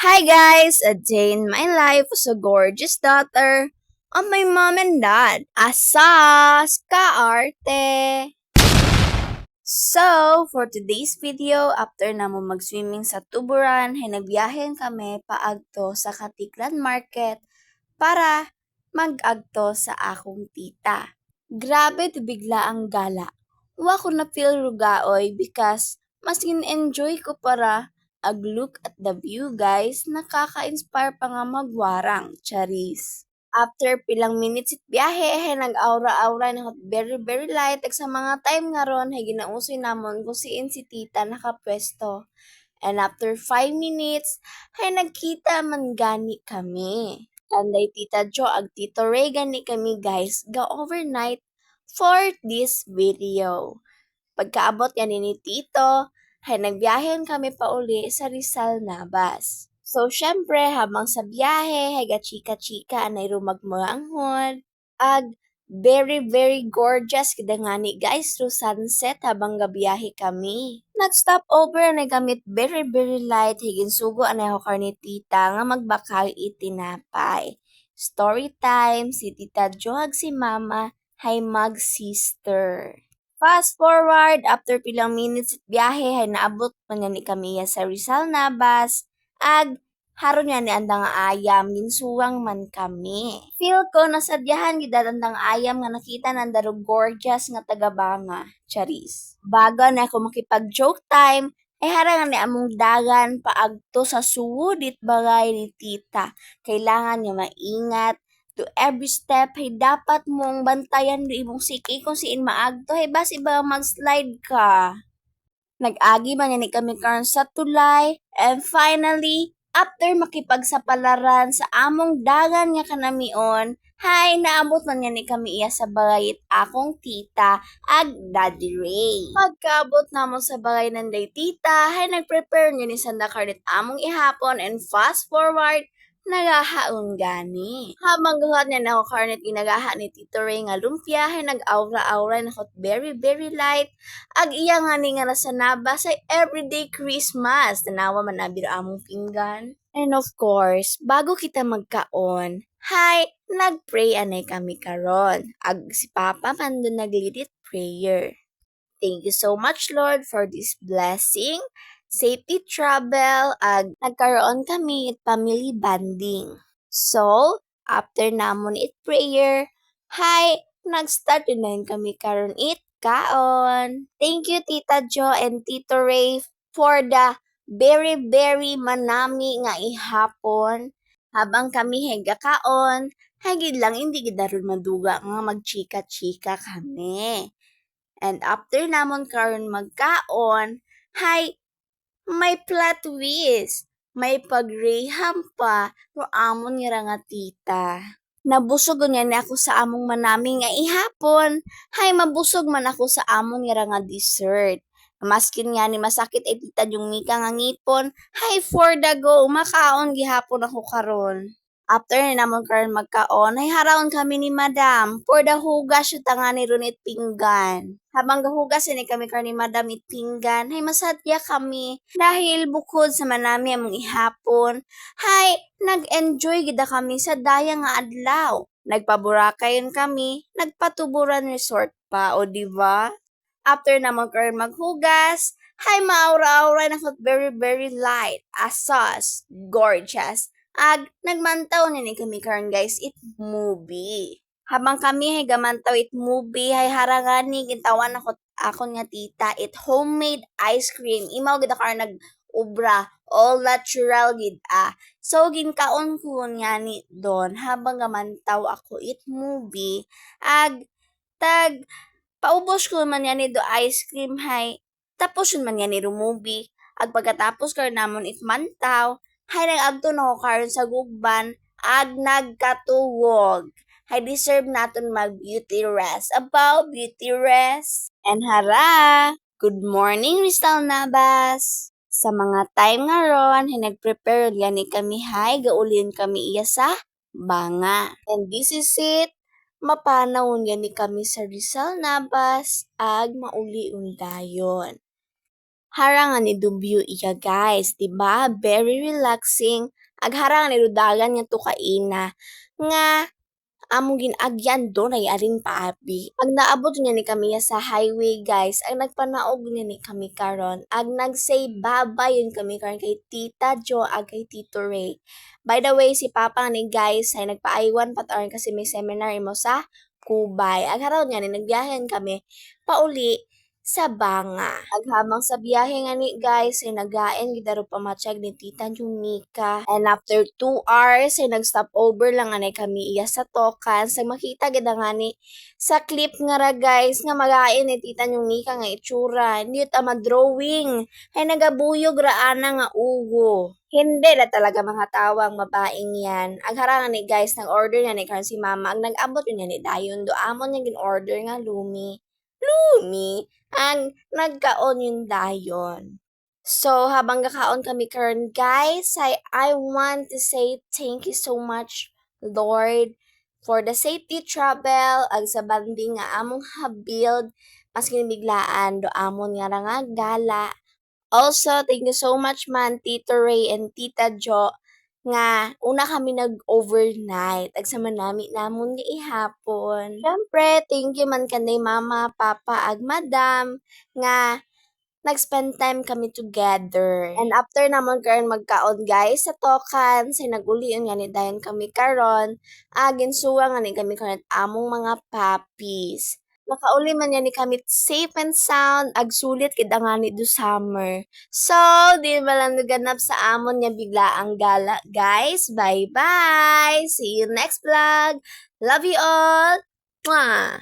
Hi guys! A day in my life as a gorgeous daughter of my mom and dad. Asas! Kaarte! So, for today's video, after na mo mag-swimming sa tuburan, ay nagbiyahen kami paagto sa Katiklan Market para mag-agto sa akong tita. Grabe to bigla ang gala. Wa ko na feel rugaoy because mas enjoy ko para look at the view guys. Nakaka-inspire pa nga magwarang, charis. After pilang minutes it biyahe, hay nag-aura-aura na very light. Ag sa mga time nga ron, hay ginausoy namon kung si tita nakapwesto. And after 5 minutes, hay nagkita man gani kami. Kanday Tita Jo ag Tito Ray gani kami guys, ga overnight for this video. Pagkaabot gani ni Tito, hay nagbiyahen kami pa uli sa Rizal Navas. So, syempre, habang sa biyahe, hay chika-chika, anay rumagmaanghod. Ag, very gorgeous kada nga ni guys through sunset habang gabiyahe kami. Nag-stop over na gamit very light higin sugo anay ho ni tita nga magbakal itinapay. Story time, si Tita Johag si Mama hay mag-sister. Fast forward, after pilang minutes at biyahe, hay naabot man ni kami sa Rizal Navas, ag haron nga ni andang ayam, ginsuwang man kami. Feel ko nasadyahan gid andang ayam nga nakita nandaro gorgeous nga tagabanga, charis. Bago na ako makipag-joke time, ay harangan ni among dagan paagto sa suwudit bagay ni tita. Kailangan niya maingat, to every step ay dapat mong bantayan do imong siki kung siin maagto ay basi ba mag-slide ka. Nag-agi man ni kami karon sa tulay and finally after makipagsapalaran sa among dagan nga kanamion hay naabot man ni kami iya sa bagay akong tita ag Daddy Ray. Pagkaabot namon sa bagay ng day tita hay nag-prepare niya ni sanda karnit among ihapon and fast forward nagahaon gani. Habang guhat niya na ako karnet ginagaha ni Tito Ray nga lumpia, hay nag-aura-aura na very light. Ag iya nga ni nga nasa naba sa everyday Christmas. Tanawa man na biro among pinggan. And of course, bago kita magkaon, hay, nag-pray anay kami karon. Ag si Papa man doon nag-lead prayer. Thank you so much, Lord, for this blessing. Safety travel, ag nagkaroon kami it family bonding. So, after namon it prayer, hi, nag-start din kami karon it kaon. Thank you, Tita Jo and Tito Ray, for the very manami nga ihapon. Habang kami hega kaon, hagid lang hindi gid daron maduga nga magchika-chika kami. And after namon karon magkaon, hay, may plot twist. May pagreham pa, ro amon nga tita. Nabusog niya ni ako sa among manaming nga ihapon. Hay, mabusog man ako sa among nga dessert. Maskin nga ni masakit ay tita yung mika nga ngipon. Hay, for the go, makaon gihapon ako karon. After na namon karon magkaon, ay haraon kami ni Madam for the hugas yung tanga ni Runit Pinggan. Habang gahugas ni kami karon ni Madam it pinggan, ay masadya kami dahil bukod sa manami among ihapon, hay nag-enjoy gida kami sa daya nga adlaw. Nagpaburakayon kami, nagpatuburan resort pa, o diba? After namon karon maghugas, hay maura-aura na very light, asas, gorgeous. Ag nagmantaw ni kami karon guys it movie. Habang kami ay gamantaw it movie hay harangani gintawan ako nga tita it homemade ice cream. Imaw gid ako nag ubra all natural gid ah. So ginkaon ko nga ni don habang gamantaw ako it movie ag tag paubos ko man yan ni do ice cream hay tapos yun man yan ni movie ag pagkatapos karon namon it mantaw hay nag-agto na ko karon sa gugban ag nagkatuwog. Hay deserve naton mag-beauty rest. About beauty rest. And hara! Good morning, Rizal Navas! Sa mga time nga ron, hay nag-prepare gani kami hay, gaulin kami iya sa banga. And this is it. Mapanawon gani kami sa Rizal Navas ag mauli undayon. Harangan ni Dubyo iya guys, diba? Very relaxing. Agharangan ni Rudagan nga tukaina nga among ginagyan do ay aring paabi. Ag naabot niya ni kami sa highway guys, ang nagpanaog niya ni kami karon, ag nag-say bye-bye yun kami karon kay Tita Jo ag kay Tito Ray. By the way, si Papa ni guys ay nagpaaywan pataon kasi may seminar imo sa Kubay. Ag haraw nga ni nagbiyahen kami pauli sa Banga. Aghamang sa biyahe nga ni guys ay nagaen gidaro pamatsyag ni Tita Junica. And after 2 hours ay nag-stop over lang anay kami iya sa Tokan. Sa makita gid nga ni sa clip nga ra guys nga magain ni Tita Junica nga itsura. Hindi ta drawing ay nagabuyog ra ana nga ugo. Hindi na talaga mga tawang mabaing yan. Agharangan ni guys, nag-order na ni karon si mama. Ang nag-abot yun ni dayon do amon yung gin-order nga lumi. Lumi? Ang nagkaon yung dayon. So, habang gakaon kami karon guys, I want to say thank you so much, Lord, for the safety travel, ag sa banding nga among habiled, mas kinibiglaan, do amon nga ra nga gala. Also, thank you so much man, Tito Ray and Tita Jo, nga una kami nag-overnight ag sa manami namon nga ihapon. Syempre, thank you man kanay mama, papa ag madam nga nag-spend time kami together. And after namon karon magkaon guys sa Tokan, say nag-ulion nga ni dayon kami karon, ginsuwa nga ni kami karon among mga puppies. Nakauli man yan ni kami safe and sound, ag sulit kid nga ni do summer. So, di ba lang naganap sa amon nga bigla ang gala, guys. Bye-bye! See you next vlog! Love you all! Mwah!